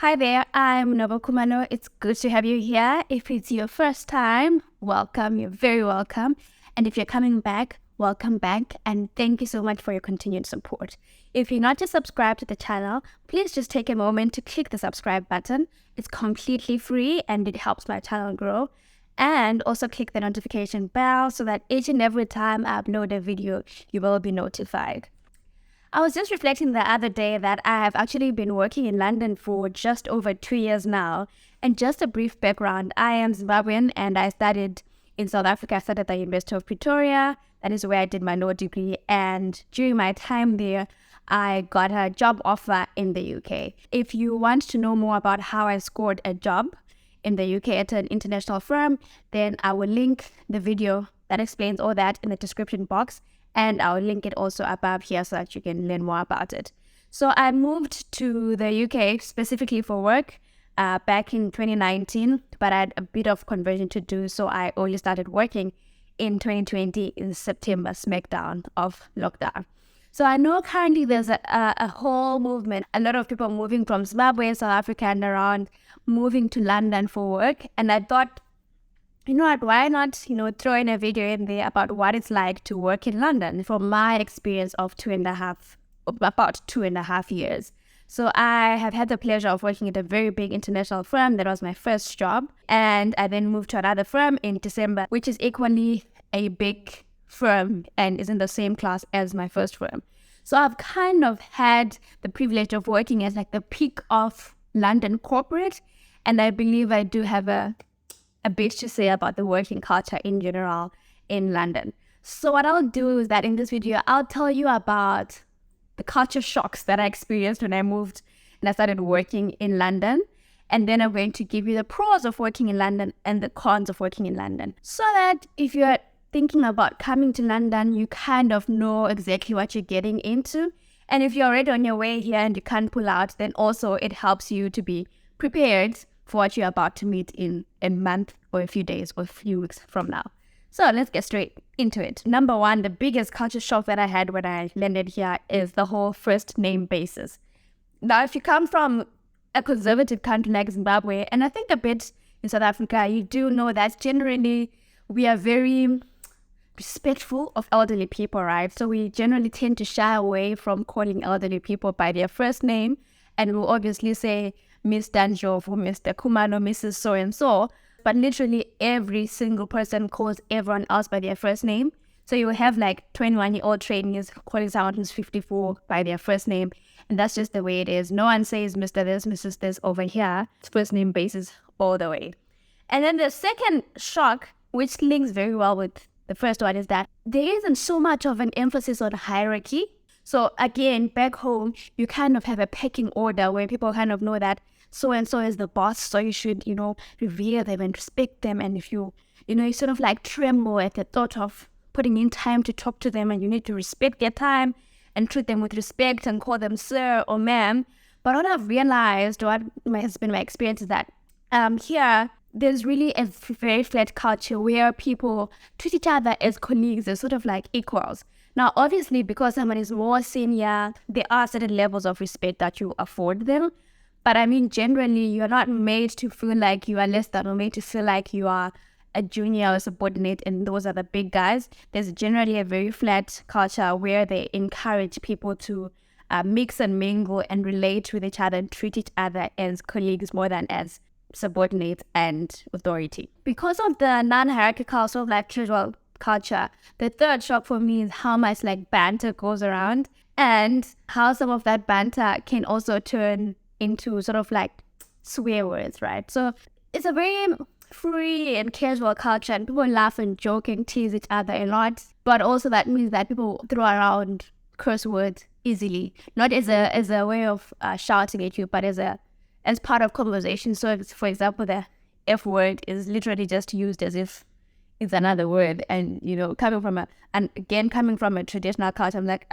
Hi there, I'm Nova Kumano. It's good to have you here. If it's your first time, welcome. You're very welcome. And if you're coming back, welcome back. And thank you so much for your continued support. If you're not yet subscribed to the channel, please just take a moment to click the subscribe button. It's completely free and it helps my channel grow. And also click the notification bell so that each and every time I upload a video, you will be notified. I was just reflecting the other day that I have actually been working in London for just over 2 years now. And just a brief background, I am Zimbabwean and I studied in South Africa. I studied at the University of Pretoria. That is where I did my law degree. And during my time there, I got a job offer in the UK. If you want to know more about how I scored a job in the UK at an international firm, then I will link the video that explains all that in the description box. And I'll link it also above here so that you can learn more about it. So I moved to the UK specifically for work back in 2019, but I had a bit of conversion to do. So I only started working in 2020 in September, smackdown of lockdown. So I know currently there's a whole movement, a lot of people moving from Zimbabwe, South Africa and around, moving to London for work. And I thought, you know what, why not, throw in a video in there about what it's like to work in London from my experience of about two and a half years. So I have had the pleasure of working at a very big international firm. That was my first job. And I then moved to another firm in December, which is equally a big firm and is in the same class as my first firm. So I've kind of had the privilege of working as like the peak of London corporate. And I believe I do have a bit to say about the working culture in general in London. So what I'll do is that in this video, I'll tell you about the culture shocks that I experienced when I moved and I started working in London. And then I'm going to give you the pros of working in London and the cons of working in London. So that if you're thinking about coming to London, you kind of know exactly what you're getting into. And if you're already on your way here and you can't pull out, then also it helps you to be prepared for what you're about to meet in a month or a few days or a few weeks from now. So let's get straight into it. Number one, the biggest culture shock that I had when I landed here is the whole first name basis. Now, if you come from a conservative country like Zimbabwe, and I think a bit in South Africa, you do know that generally we are very respectful of elderly people, right? So we generally tend to shy away from calling elderly people by their first name, and we'll obviously say Mr. Njovu, Mr. Kumano, Mrs. So-and-so, but literally every single person calls everyone else by their first name. So you will have like 21-year-old trainees calling someone who's 54 by their first name. And that's just the way it is. No one says Mr. this, Mrs. this over here. It's first name basis all the way. And then the second shock, which links very well with the first one, is that there isn't so much of an emphasis on hierarchy. So again, back home, you kind of have a pecking order where people kind of know that so-and-so is the boss, so you should, revere them and respect them. And if you sort of like tremble at the thought of putting in time to talk to them, and you need to respect their time and treat them with respect and call them sir or ma'am. But what I've realized, what has been my experience, is that here, there's really a very flat culture where people treat each other as colleagues, as sort of like equals. Now, obviously, because someone is more senior, there are certain levels of respect that you afford them. But I mean, generally, you're not made to feel like you are less than or made to feel like you are a junior or subordinate and those are the big guys. There's generally a very flat culture where they encourage people to mix and mingle and relate with each other and treat each other as colleagues more than as subordinates and authority. Because of the non-hierarchical sort of like casual culture, the third shock for me is how much like banter goes around and how some of that banter can also turn into sort of like swear words, right? So it's a very free and casual culture and people laugh and joke and tease each other a lot. But also that means that people throw around curse words easily, not as a way of shouting at you, but as part of conversation. So for example, the F word is literally just used as if it's another word. And coming from a traditional culture, I'm like,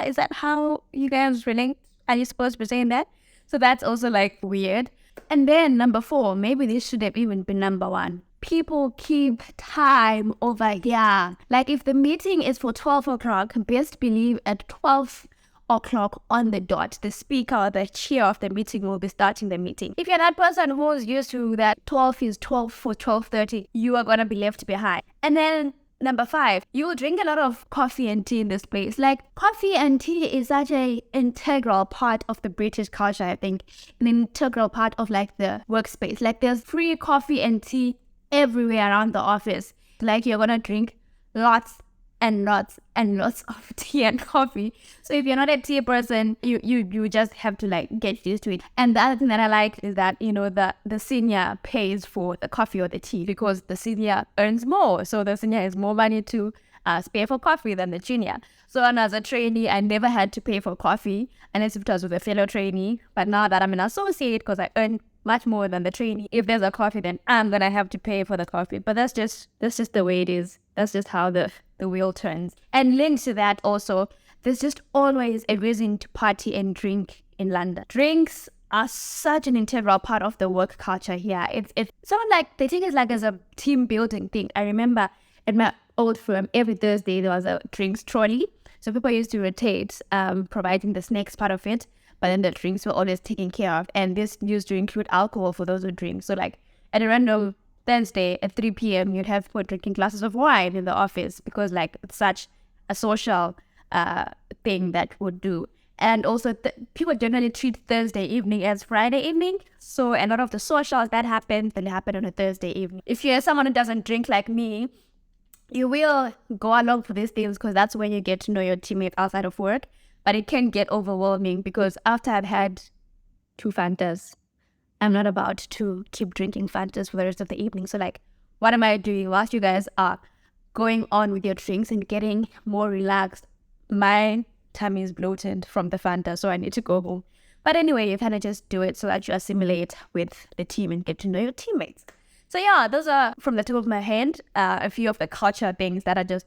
is that how you guys relate? Are you supposed to be saying that? So that's also like weird. And then number 4, maybe this should have even been number 1. People keep time over here. Like if the meeting is for 12 o'clock, best believe at 12 o'clock on the dot, the speaker or the chair of the meeting will be starting the meeting. If you're that person who's used to that 12 is 12 for 12:30, you are going to be left behind. And then number 5, you will drink a lot of coffee and tea in this place. Like, coffee and tea is such an integral part of the British culture, I think. An integral part of like the workspace. Like, there's free coffee and tea everywhere around the office. Like, you're gonna drink lots and lots and lots of tea and coffee. So if you're not a tea person, you just have to like get used to it. And the other thing that I like is that, you know, the senior pays for the coffee or the tea because the senior earns more. So the senior has more money to spare for coffee than the junior. So as a trainee, I never had to pay for coffee unless it was with a fellow trainee. But now that I'm an associate, because I earn much more than the trainee, if there's a coffee, then I'm gonna have to pay for the coffee. But that's just the way it is. That's just how the wheel turns. And linked to that also, there's just always a reason to party and drink in London. Drinks are such an integral part of the work culture here. It's sort of like, they take it like as a team building thing. I remember at my old firm, every Thursday there was a drinks trolley. So people used to rotate providing the snacks part of it, but then the drinks were always taken care of. And this used to include alcohol for those who drink. So like at a random Thursday at 3 p.m. you'd have people drinking glasses of wine in the office because like it's such a social thing that would do. And also people generally treat Thursday evening as Friday evening. So a lot of the socials that happen on a Thursday evening. If you're someone who doesn't drink like me, you will go along for these things because that's when you get to know your teammates outside of work. But it can get overwhelming because after I've had 2 Fantas, I'm not about to keep drinking Fantas for the rest of the evening. So like, what am I doing whilst you guys are going on with your drinks and getting more relaxed? My tummy is bloated from the Fanta, so I need to go home. But anyway, you kind of just do it so that you assimilate with the team and get to know your teammates. So yeah, those are from the top of my head, a few of the culture things that are just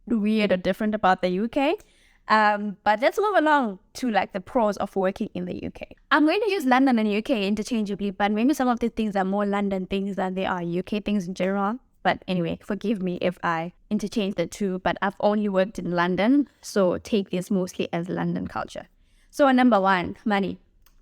weird or different about the UK. But let's move along to like the pros of working in the UK. I'm going to use London and UK interchangeably, but maybe some of the things are more London things than they are UK things in general. But anyway, forgive me if I interchange the two, but I've only worked in London, so take this mostly as London culture. So number 1, money.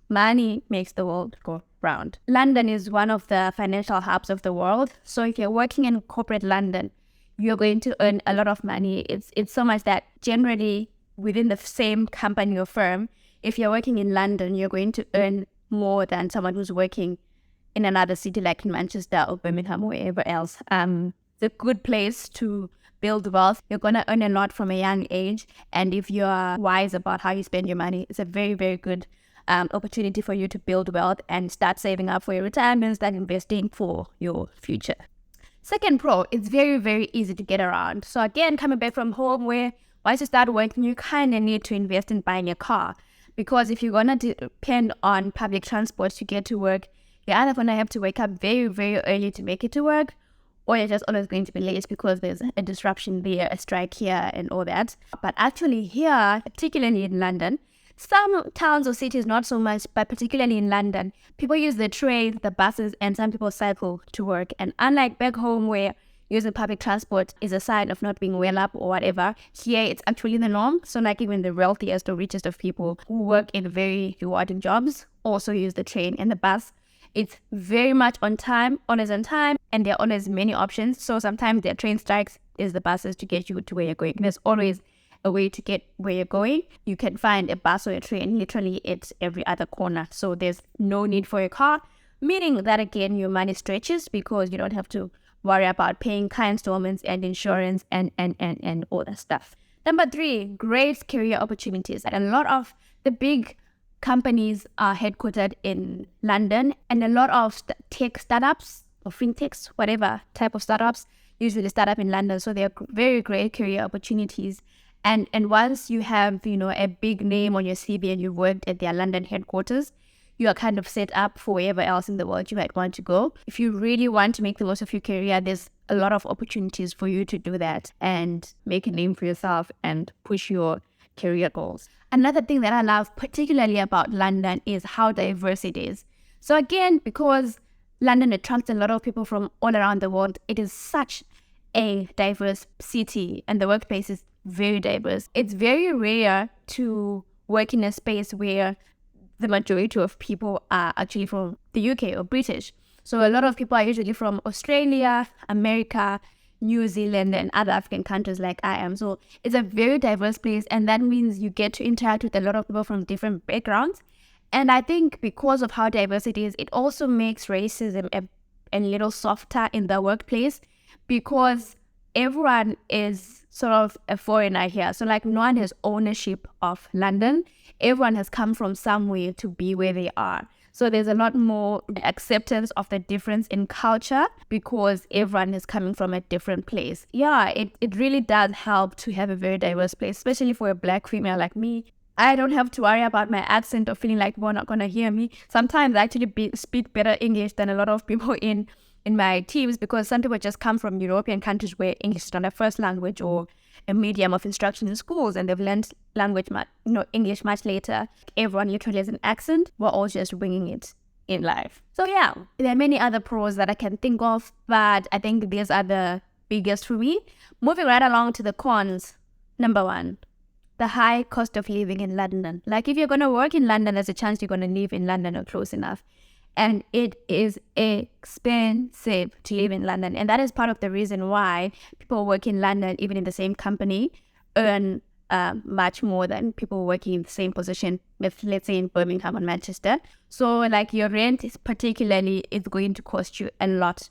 Money makes the world go round. London is one of the financial hubs of the world. So if you're working in corporate London, you're going to earn a lot of money. It's so much that generally within the same company or firm, if you're working in London, you're going to earn more than someone who's working in another city like in Manchester or Birmingham or wherever else. It's a good place to build wealth. You're going to earn a lot from a young age. And if you're wise about how you spend your money, it's a very, very good opportunity for you to build wealth and start saving up for your retirement, start investing for your future. Second pro, it's very, very easy to get around. So again, coming back from home where once you start working, you kind of need to invest in buying a car. Because if you're going to depend on public transport to get to work, you're either going to have to wake up very, very early to make it to work, or you're just always going to be late because there's a disruption there, a strike here and all that. But actually here, particularly in London, some towns or cities not so much, but particularly in London, people use the trains, the buses, and some people cycle to work. And unlike back home where using public transport is a sign of not being well up or whatever, here it's actually the norm. So like even the wealthiest or richest of people who work in very rewarding jobs also use the train and the bus. It's very much on time, always on time, and there are always many options. So sometimes there are train strikes, there's the buses to get you to where you're going. There's always a way to get where you're going. You can find a bus or a train literally at every other corner. So there's no need for a car, meaning that again, your money stretches because you don't have to worry about paying car installments and insurance and all that stuff. Number 3, great career opportunities. And a lot of the big companies are headquartered in London, and a lot of tech startups or fintechs, whatever type of startups, usually start up in London. So they're very great career opportunities. And once you have, a big name on your CV and you've worked at their London headquarters, you are kind of set up for wherever else in the world you might want to go. If you really want to make the most of your career, there's a lot of opportunities for you to do that and make a name for yourself and push your career goals. Another thing that I love particularly about London is how diverse it is. So again, because London attracts a lot of people from all around the world, it is such a diverse city and the workplace is very diverse. It's very rare to work in a space where the majority of people are actually from the UK or British. So a lot of people are usually from Australia, America, New Zealand, and other African countries like I am. So it's a very diverse place, and that means you get to interact with a lot of people from different backgrounds. And I think because of how diverse it is, it also makes racism a little softer in the workplace, because everyone is sort of a foreigner here. So like no one has ownership of London. Everyone has come from somewhere to be where they are. So there's a lot more acceptance of the difference in culture because everyone is coming from a different place. Yeah, it really does help to have a very diverse place, especially for a Black female like me. I don't have to worry about my accent or feeling like people are not going to hear me. Sometimes I actually speak better English than a lot of people in my teams, because some people just come from European countries where English is not their first language or a medium of instruction in schools, and they've learned English much later. Everyone literally has an accent. We're all just winging it in life. So yeah, there are many other pros that I can think of, but I think these are the biggest for me. Moving right along to the cons. Number 1, the high cost of living in London. Like if you're going to work in London, there's a chance you're going to live in London or close enough. And it is expensive to live in London. And that is part of the reason why people work in London, even in the same company, earn much more than people working in the same position with, let's say, in Birmingham or Manchester. So like your rent is going to cost you a lot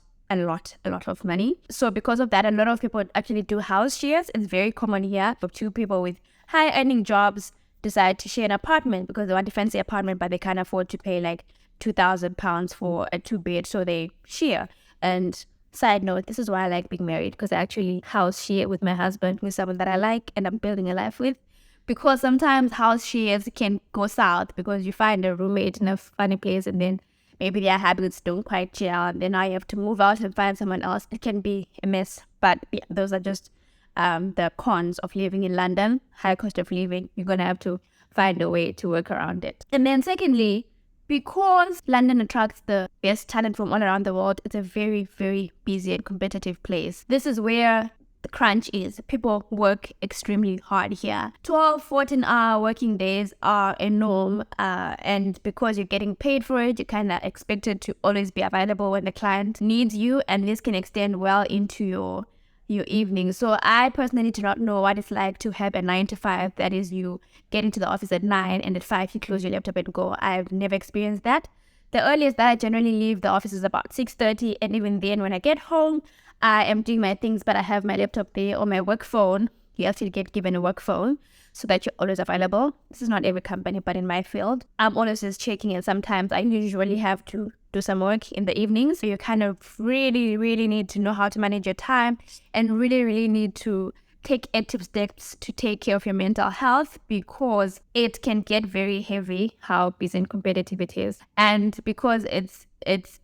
of money. So because of that, a lot of people actually do house shares. It's very common here for two people with high earning jobs decide to share an apartment because they want a fancy apartment, but they can't afford to pay like £2,000 for a 2-bed, so they share. And side note, this is why I like being married, because I actually house share with my husband, who's someone that I like and I'm building a life with. Because sometimes house shares can go south because you find a roommate in a funny place and then maybe their habits don't quite gel, and then now you have to move out and find someone else. It can be a mess. But yeah, those are just the cons of living in London. High cost of living. You're going to have to find a way to work around it. And then secondly, because London attracts the best talent from all around the world, it's a very, very busy and competitive place. This is where the crunch is. People work extremely hard here. 12, 14-hour working days are a norm. And because you're getting paid for it, you're kind of expected to always be available when the client needs you. And this can extend well into your evening. So I personally do not know what it's like to have a 9 to 5. That is, you get into the office at 9 and at 5 you close your laptop and go. I've never experienced that. The earliest that I generally leave the office is about 6:30, and even then when I get home, I am doing my things, but I have my laptop there or my work phone. You actually get given a work phone so that you're always available. This is not every company, but in my field, I'm always just checking, and sometimes I usually have to do some work in the evenings. So you kind of really, really need to know how to manage your time, and really, really need to take active steps to take care of your mental health, because it can get very heavy how busy and competitive it is. And because it's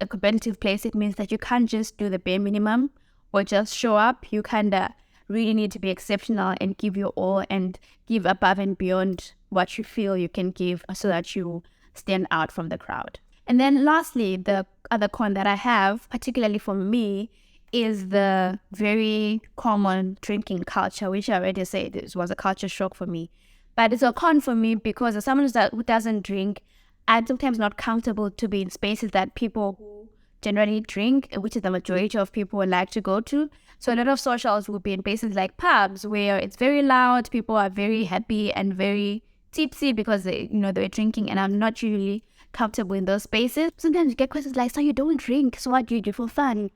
a competitive place, it means that you can't just do the bare minimum or just show up. You kind of really need to be exceptional and give your all and give above and beyond what you feel you can give, so that you stand out from the crowd. And then lastly, the other con that I have, particularly for me, is the very common drinking culture, which I already said this was a culture shock for me. But it's a con for me because as someone who doesn't drink, I'm sometimes not comfortable to be in spaces that people who generally drink, which is the majority of people would like to go to. So a lot of socials will be in places like pubs where it's very loud, people are very happy and very tipsy because they're drinking, and I'm not usually comfortable in those spaces. Sometimes you get questions like, so you don't drink, so what do you do for fun?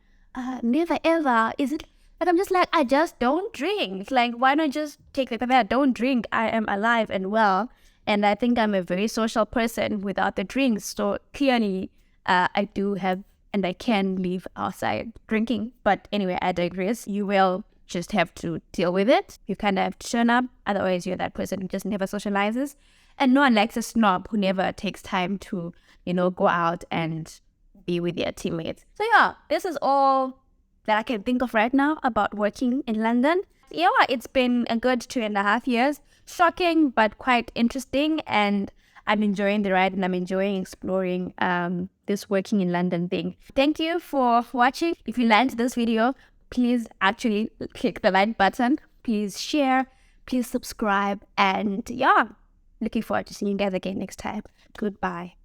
Never ever. Is it? But I'm just like, I just don't drink. Like, why not just take the fact that I don't drink? I am alive and well, and I think I'm a very social person without the drinks. So clearly, I do have, and I can live outside drinking. But anyway, I digress. You will just have to deal with it. You kind of have to turn up. Otherwise, you're that person who just never socializes. And no one likes a snob who never takes time to, go out and be with their teammates. So yeah, this is all that I can think of right now about working in London. Yeah, it's been a good 2.5 years. Shocking, but quite interesting. And I'm enjoying the ride, and I'm enjoying exploring this working in London thing. Thank you for watching. If you liked this video, please actually click the like button. Please share. Please subscribe. And yeah, Looking forward to seeing you guys again next time. Goodbye.